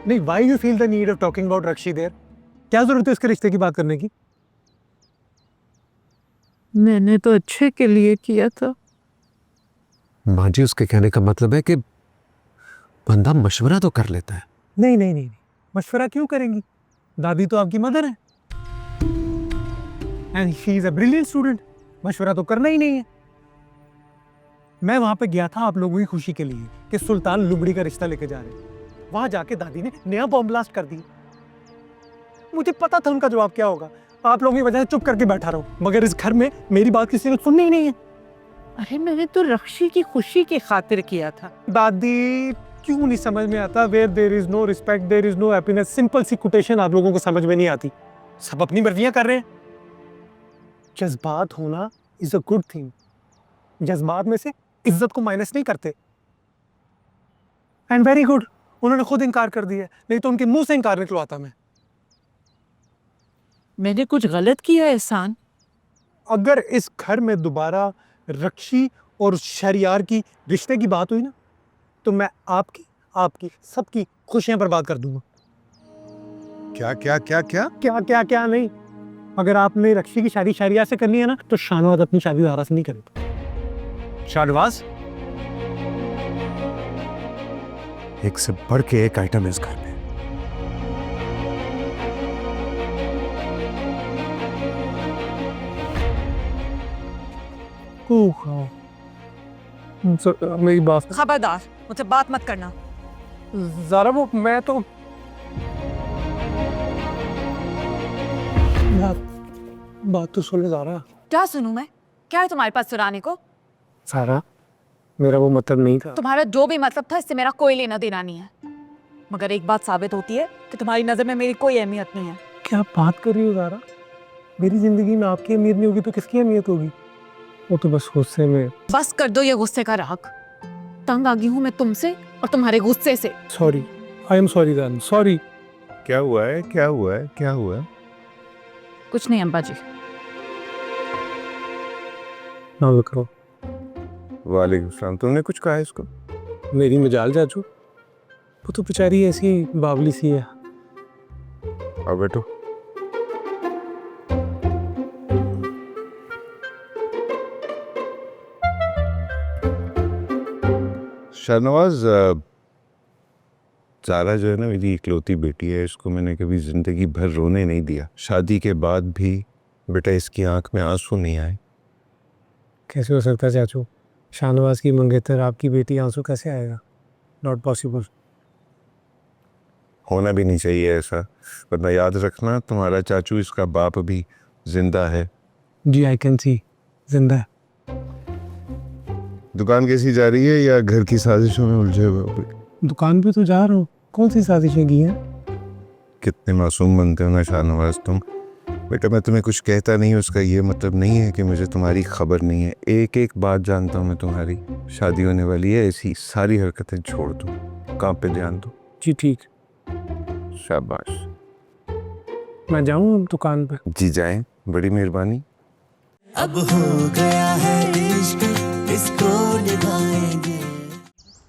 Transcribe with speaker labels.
Speaker 1: नहीं, why you feel the need of talking about Rakshi there? क्या जरूरत है इसके रिश्ते की बात करने की?
Speaker 2: मैंने तो अच्छे के लिए किया था।
Speaker 3: माँ जी, उसके कहने का मतलब है कि बंदा मशवरा तो कर लेता है।
Speaker 1: नहीं नहीं नहीं, मशवरा क्यों करेंगी? दादी तो आपकी मदर है and she is a brilliant student. मशवरा तो करना ही नहीं है। मैं वहां पे गया था आप लोगों की खुशी के लिए कि सुल्तान लुगड़ी का रिश्ता लेके जा रहे हैं। वहां जाके दादी ने नया बॉम्ब ब्लास्ट कर दी। मुझे पता था उनका जवाब क्या होगा। आप लोगों की वजह से चुप करके बैठा रहूं, मगर इस घर में मेरी बात किसी ने सुननी ही नहीं है।
Speaker 2: अरे मैंने तो रक्षी की खुशी की खातिर किया था।
Speaker 1: दादी क्यों नहीं समझ में आता? Where there is no respect there is no happiness. Simple सी कोटेशन आप लोगों को समझ में नहीं आती। सब अपनी मर्जियां कर रहे हैं। जज्बात होना इज अ गुड थिंग। जज्बात में से इज्जत को माइनस नहीं करते। एंड वेरी गुड, उन्होंने खुद इनकार कर दिया, नहीं तो उनके मुंह से इनकार निकलवाता मैं।
Speaker 2: मैंने कुछ गलत किया एहसान?
Speaker 1: अगर इस घर में दोबारा रक्षी और शहरयार की रिश्ते की बात हुई ना, तो मैं आपकी सबकी खुशियां बर्बाद कर दूंगा।
Speaker 4: क्या क्या क्या क्या?
Speaker 1: क्या क्या क्या नहीं। अगर आपने रक्षी की शादी शहरयार से करनी है ना, तो शाहनवाज अपनी शादी दारा से नहीं करेगा।
Speaker 3: शाहनवाज, एक से बढ़ के एक आइटम है इस घर में।
Speaker 1: मेरी बात
Speaker 5: खबरदार, मुझसे बात मत करना।
Speaker 1: ज़ारा, वो मैं तो बात तो सुन ले ज़ारा।
Speaker 5: क्या सुनूं मैं? क्या है तुम्हारे पास सुनाने को?
Speaker 1: ज़ारा, मेरा वो मतलब नहीं था।
Speaker 5: तुम्हारा जो भी मतलब था, इससे मेरा कोई लेना देना नहीं है। मगर एक बात साबित होती है कि तुम्हारी नजर में मेरी कोई अहमियत नहीं है।
Speaker 1: क्या बात कर रही हो ज़ारा? मेरी जिंदगी में आपकी अहमियत नहीं होगी तो किसकी अहमियत होगी? वो तो बस गुस्से में।
Speaker 5: बस कर दो ये गुस्से का राग। तंग आ गई हूँ मैं तुमसे और तुम्हारे गुस्से से।
Speaker 1: सॉरी, आई एम सॉरी जान, सॉरी।
Speaker 4: क्या हुआ है? क्या हुआ है? क्या हुआ है?
Speaker 5: कुछ नहीं अम्बा जी।
Speaker 1: ना करो।
Speaker 4: वालेकुम सलाम। तुमने कुछ कहा इसको?
Speaker 1: मेरी मजाल चाचू, वो तो बेचारी ऐसी बावली सी है।
Speaker 4: और बैठो। शाहनवाज, ज़ारा जो है ना, मेरी इकलौती बेटी है। इसको मैंने कभी ज़िंदगी भर रोने नहीं दिया। शादी के बाद भी बेटा इसकी आंख में आंसू नहीं आए।
Speaker 1: कैसे हो सकता है चाचू? शाहनवाज की मंगेतर आपकी बेटी आंसू कैसे आएगा? Not possible.
Speaker 4: होना भी नहीं चाहिए ऐसा, वरना याद रखना तुम्हारा चाचू इसका बाप भी जिंदा है।
Speaker 1: जी, आई कैन सी, जिंदा है।
Speaker 4: दुकान कैसी जा रही है या घर की साजिशों में उलझे हुए हो?
Speaker 1: दुकान पे तो जा रहा हूँ। कौन सी साजिशें की हैं?
Speaker 4: कितने मासूम बनते हो ना शाहनवाज तुम। बेटा मैं तुम्हें कुछ कहता नहीं, उसका ये मतलब नहीं है कि मुझे तुम्हारी खबर नहीं है। एक एक बात जानता हूँ मैं तुम्हारी। शादी होने वाली है, ऐसी सारी हरकतें छोड़ दो, काम पे ध्यान दो।
Speaker 1: जी ठीक।
Speaker 4: शाबाश।
Speaker 1: मैं जाऊँ अब दुकान पे?
Speaker 4: जी जाएं, बड़ी मेहरबानी।
Speaker 6: अब हो गया है इश्क, इसको निभाएंगे।